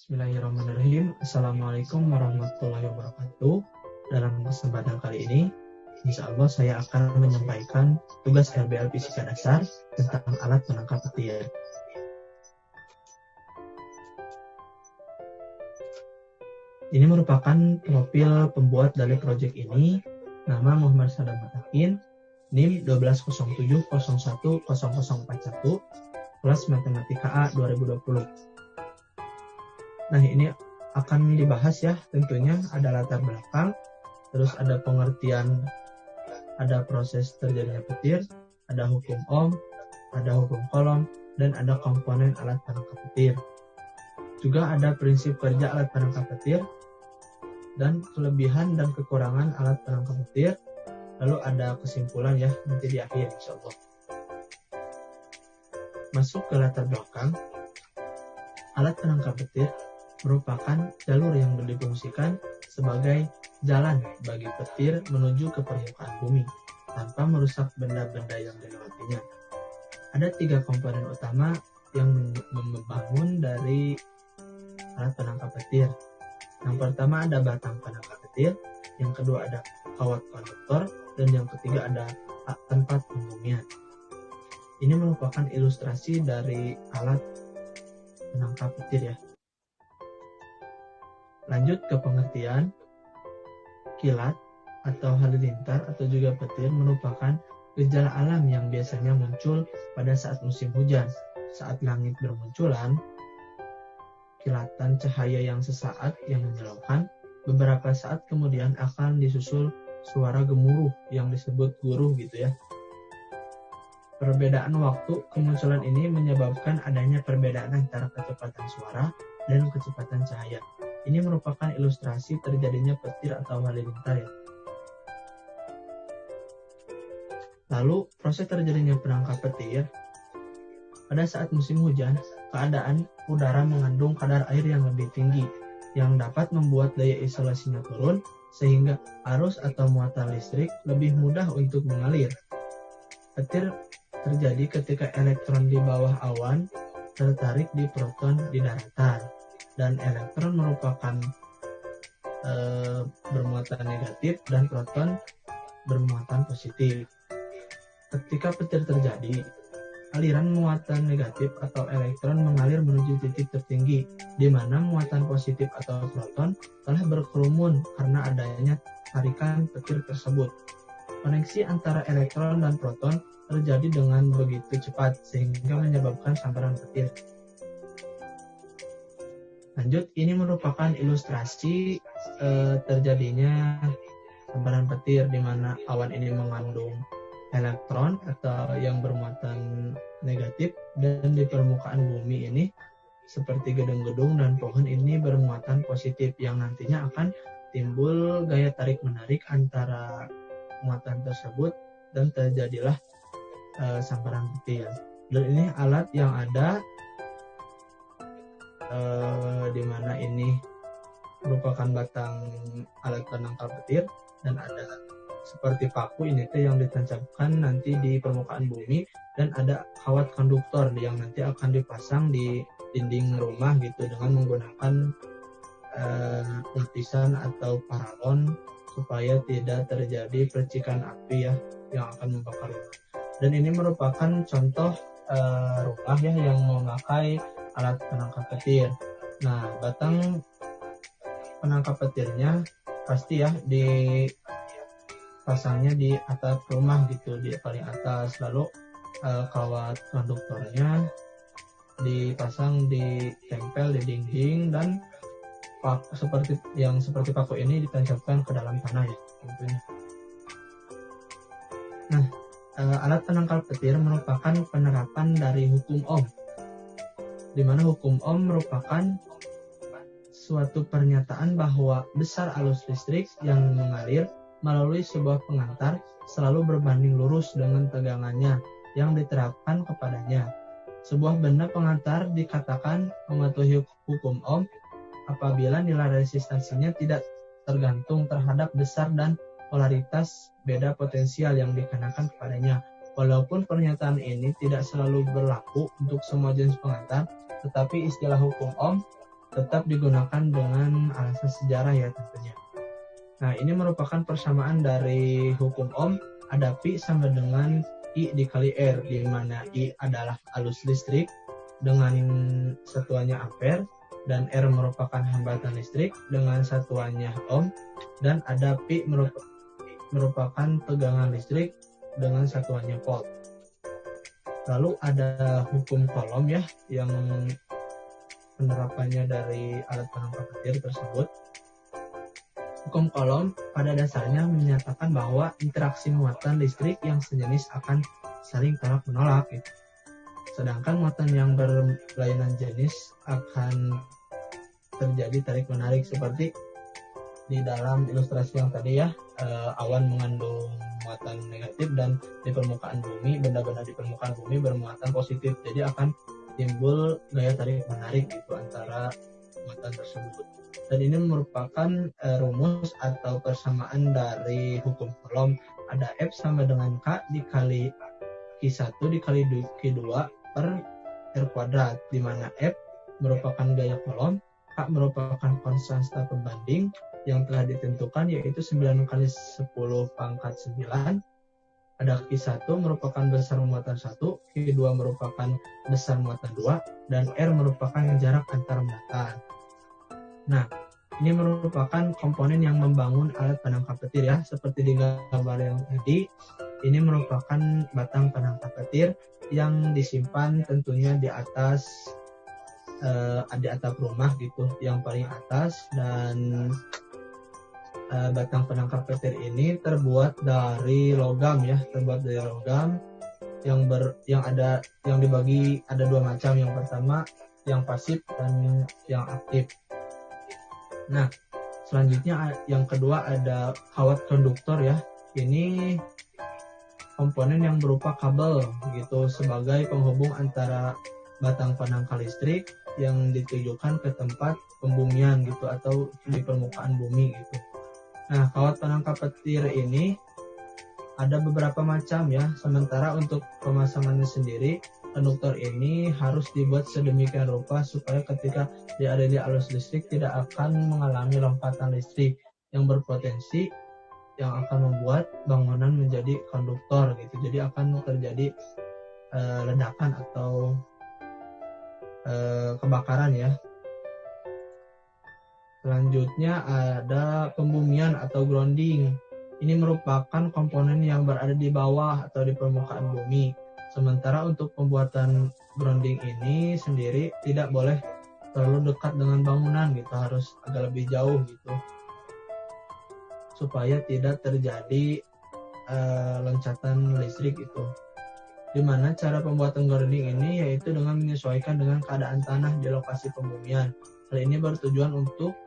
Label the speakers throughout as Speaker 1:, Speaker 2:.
Speaker 1: Bismillahirrahmanirrahim. Assalamualaikum warahmatullahi wabarakatuh. Dalam kesempatan kali ini, insya Allah saya akan menyampaikan tugas RBL Fisika Dasar tentang alat penangkap petir. Ini merupakan profil pembuat dari proyek ini. Nama Muhammad Sadam Matakin, NIM 1207010041, kelas Matematika A 2020. Nah, ini akan dibahas ya, tentunya ada latar belakang, terus ada pengertian, ada proses terjadinya petir, ada hukum Ohm, ada hukum Coulomb, dan ada komponen alat penangkap petir. Juga ada prinsip kerja alat penangkap petir, dan kelebihan dan kekurangan alat penangkap petir, lalu ada kesimpulan ya, nanti di akhir insya Allah. Masuk ke latar belakang, alat penangkap petir merupakan jalur yang difungsikan sebagai jalan bagi petir menuju ke permukaan bumi tanpa merusak benda-benda yang dilewatinya. Ada 3 komponen utama yang membangun dari alat penangkap petir. Yang pertama ada batang penangkap petir, yang kedua ada kawat konduktor, dan yang ketiga ada tempat pembumian. Ini merupakan ilustrasi dari alat penangkap petir ya. Lanjut ke pengertian, kilat atau halilintar atau juga petir merupakan gejala alam yang biasanya muncul pada saat musim hujan. Saat langit bermunculan, kilatan cahaya yang sesaat yang menyilaukan, beberapa saat kemudian akan disusul suara gemuruh yang disebut guruh gitu ya. Perbedaan waktu kemunculan ini menyebabkan adanya perbedaan antara kecepatan suara dan kecepatan cahaya. Ini merupakan ilustrasi terjadinya petir atau halilintar ya. Lalu proses terjadinya penangkap petir pada saat musim hujan, keadaan udara mengandung kadar air yang lebih tinggi yang dapat membuat daya isolasinya turun sehingga arus atau muatan listrik lebih mudah untuk mengalir. Petir terjadi ketika elektron di bawah awan tertarik di proton di daratan, dan elektron merupakan bermuatan negatif dan proton bermuatan positif. Ketika petir terjadi, aliran muatan negatif atau elektron mengalir menuju titik tertinggi, di mana muatan positif atau proton telah berkerumun karena adanya tarikan petir tersebut. Koneksi antara elektron dan proton terjadi dengan begitu cepat sehingga menyebabkan sambaran petir. Lanjut, ini merupakan ilustrasi terjadinya sambaran petir di mana awan ini mengandung elektron atau yang bermuatan negatif, dan di permukaan bumi ini seperti gedung-gedung dan pohon ini bermuatan positif yang nantinya akan timbul gaya tarik menarik antara muatan tersebut dan terjadilah sambaran petir. Dan ini alat yang ada di mana ini merupakan batang alat penangkap petir, dan ada seperti paku ini tuh yang ditancapkan nanti di permukaan bumi, dan ada kawat konduktor yang nanti akan dipasang di dinding rumah gitu dengan menggunakan lapisan atau paralon supaya tidak terjadi percikan api ya yang akan membakar rumah. Dan ini merupakan contoh rumah ya yang memakai alat penangkap petir. Nah, batang penangkap petirnya pasti ya dipasangnya di atap rumah gitu, di paling atas. Lalu kawat konduktornya dipasang di tempel di dinding, dan seperti paku ini ditancapkan ke dalam tanah ya tentunya. Nah, alat penangkal petir merupakan penerapan dari hukum Ohm, di mana hukum Ohm merupakan suatu pernyataan bahwa besar arus listrik yang mengalir melalui sebuah pengantar selalu berbanding lurus dengan tegangannya yang diterapkan kepadanya. Sebuah benda pengantar dikatakan mematuhi hukum Ohm apabila nilai resistansinya tidak tergantung terhadap besar dan polaritas beda potensial yang dikenakan kepadanya. Walaupun pernyataan ini tidak selalu berlaku untuk semua jenis pengantar, tetapi istilah hukum Ohm tetap digunakan dengan alasan sejarah ya tentunya. Nah, ini merupakan persamaan dari hukum Ohm, ada Pi sama dengan I dikali R, di mana I adalah arus listrik dengan satuannya ampere, dan R merupakan hambatan listrik dengan satuannya ohm, dan ada Pi merupakan tegangan listrik dengan satuannya volt. Lalu ada hukum Coulomb ya, yang penerapannya dari alat penangkap petir tersebut. Hukum Coulomb pada dasarnya menyatakan bahwa interaksi muatan listrik yang sejenis akan saling tolak menolak gitu. Sedangkan muatan yang berlainan jenis akan terjadi tarik menarik, seperti di dalam ilustrasi yang tadi ya, awan mengandung muatan negatif dan di permukaan bumi, benda-benda di permukaan bumi bermuatan positif, jadi akan timbul gaya tarik menarik gitu antara muatan tersebut. Dan ini merupakan rumus atau persamaan dari hukum Coulomb. Ada F sama dengan K dikali Q1 dikali Q2 per R kuadrat, di mana F merupakan gaya Coulomb, K merupakan konstanta pembanding yang telah ditentukan, yaitu 9 kali 10 pangkat 9. Ada Q1 merupakan besar muatan 1, Q2 merupakan besar muatan 2, dan R merupakan jarak antar muatan. Nah, ini merupakan komponen yang membangun alat penangkap petir ya, seperti di gambar yang tadi. Ini merupakan batang penangkap petir yang disimpan tentunya di atas di atap rumah gitu, yang paling atas. Dan batang penangkap petir ini terbuat dari logam ya, yang dibagi ada dua macam. Yang pertama yang pasif dan yang aktif. Nah, selanjutnya yang kedua ada kawat konduktor ya. Ini komponen yang berupa kabel gitu sebagai penghubung antara batang penangkal listrik yang ditujukan ke tempat pembumian gitu atau di permukaan bumi gitu. Nah, kawat penangkap petir ini ada beberapa macam ya. Sementara untuk pemasangannya sendiri, konduktor ini harus dibuat sedemikian rupa supaya ketika dialiri arus listrik tidak akan mengalami lompatan listrik yang berpotensi yang akan membuat bangunan menjadi konduktor gitu. Jadi akan terjadi ledakan atau kebakaran ya. Selanjutnya ada pembumian atau grounding. Ini merupakan komponen yang berada di bawah atau di permukaan bumi. Sementara untuk pembuatan grounding ini sendiri tidak boleh terlalu dekat dengan bangunan gitu, harus agak lebih jauh gitu, supaya tidak terjadi loncatan listrik itu. Dimana cara pembuatan grounding ini yaitu dengan menyesuaikan dengan keadaan tanah di lokasi pembumian. Hal ini bertujuan untuk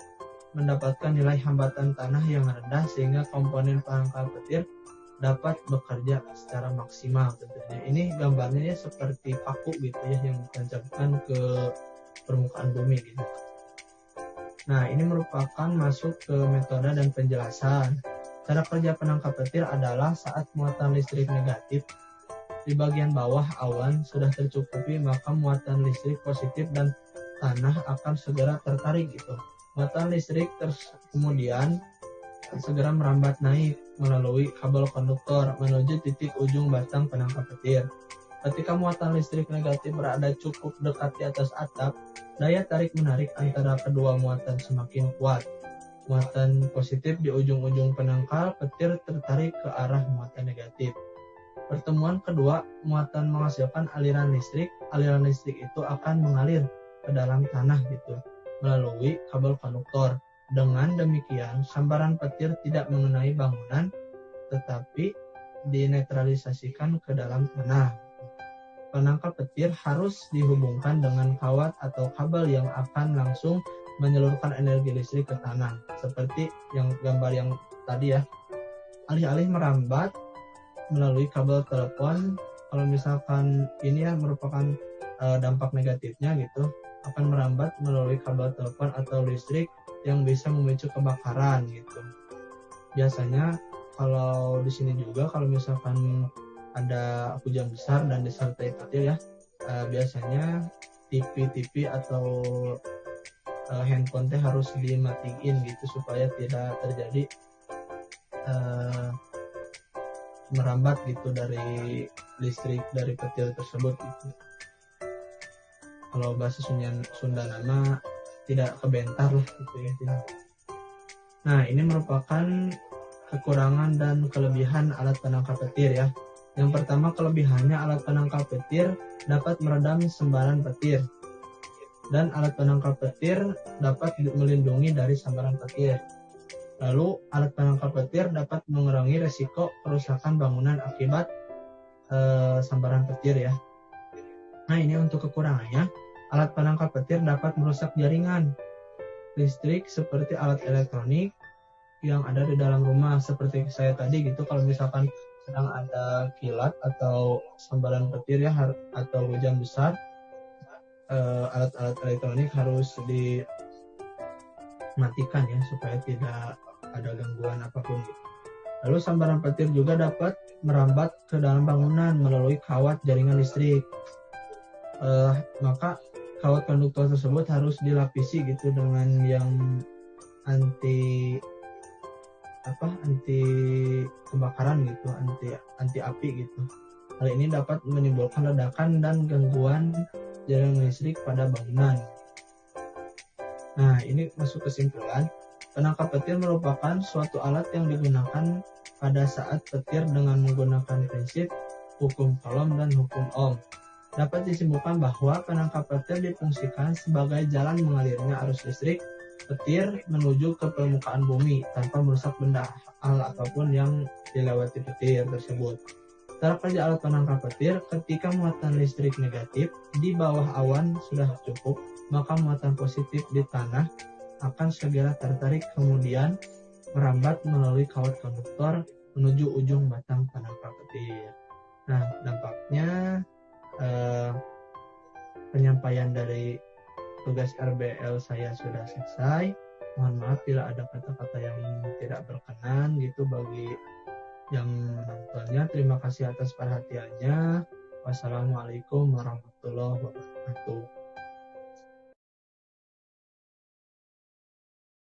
Speaker 1: mendapatkan nilai hambatan tanah yang rendah sehingga komponen penangkal petir dapat bekerja secara maksimal tentunya. Ini gambarnya ya seperti paku gitu ya yang ditancapkan ke permukaan bumi gitu. Nah, ini merupakan masuk ke metode dan penjelasan. Cara kerja penangkap petir adalah saat muatan listrik negatif di bagian bawah awan sudah tercukupi, maka muatan listrik positif dan tanah akan segera tertarik gitu. Muatan listrik kemudian segera merambat naik melalui kabel konduktor menuju titik ujung batang penangkap petir. Ketika muatan listrik negatif berada cukup dekat di atas atap, daya tarik menarik antara kedua muatan semakin kuat. Muatan positif di ujung-ujung penangkal petir tertarik ke arah muatan negatif. Pertemuan kedua muatan menghasilkan aliran listrik. Aliran listrik itu akan mengalir ke dalam tanah gitu melalui kabel konduktor. Dengan demikian, sambaran petir tidak mengenai bangunan, tetapi dinetralisasikan ke dalam tanah. Penangkal petir harus dihubungkan dengan kawat atau kabel yang akan langsung menyalurkan energi listrik ke tanah. Seperti yang gambar yang tadi ya. Alih-alih merambat melalui kabel telepon, kalau misalkan ini ya merupakan dampak negatifnya gitu, akan merambat melalui kabel telepon atau listrik yang bisa memicu kebakaran gitu. Biasanya kalau di sini juga kalau misalkan ada hujan besar dan disertai petir ya, biasanya TV atau handphone teh harus dimatiin gitu supaya tidak terjadi merambat gitu dari listrik dari petir tersebut gitu. Kalau bahasa Sunda nama tidak kebentar lah gitu ya. Nah, ini merupakan kekurangan dan kelebihan alat penangkap petir ya. Yang pertama, kelebihannya alat penangkap petir dapat meredam sembaran petir. Dan alat penangkap petir dapat melindungi dari sambaran petir. Lalu, alat penangkap petir dapat mengurangi resiko kerusakan bangunan akibat sambaran petir ya. Nah, ini untuk kekurangannya. Alat penangkap petir dapat merusak jaringan listrik seperti alat elektronik yang ada di dalam rumah. Seperti saya tadi gitu, kalau misalkan sedang ada kilat atau sambaran petir ya, atau hujan besar, alat-alat elektronik harus dimatikan ya supaya tidak ada gangguan apapun. Lalu sambaran petir juga dapat merambat ke dalam bangunan melalui kawat jaringan listrik. Maka kawat konduktor tersebut harus dilapisi gitu dengan yang anti kebakaran gitu, anti api gitu. Hal ini dapat menimbulkan ledakan dan gangguan jaringan listrik pada bangunan. Nah, ini masuk kesimpulan. Penangkap petir merupakan suatu alat yang digunakan pada saat petir dengan menggunakan prinsip hukum Coulomb dan hukum Ohm. Dapat disimpulkan bahwa penangkap petir difungsikan sebagai jalan mengalirnya arus listrik petir menuju ke permukaan bumi tanpa merusak benda hal apapun yang dilewati petir tersebut. Cara kerja alat penangkap petir, ketika muatan listrik negatif di bawah awan sudah cukup, maka muatan positif di tanah akan segera tertarik kemudian merambat melalui kawat konduktor menuju ujung batang penangkap petir. Nah, dampaknya penyampaian dari tugas RBL saya sudah selesai. Mohon maaf bila ada kata-kata yang tidak berkenan gitu bagi yang menontonnya. Terima kasih atas perhatiannya. Wassalamualaikum warahmatullahi wabarakatuh.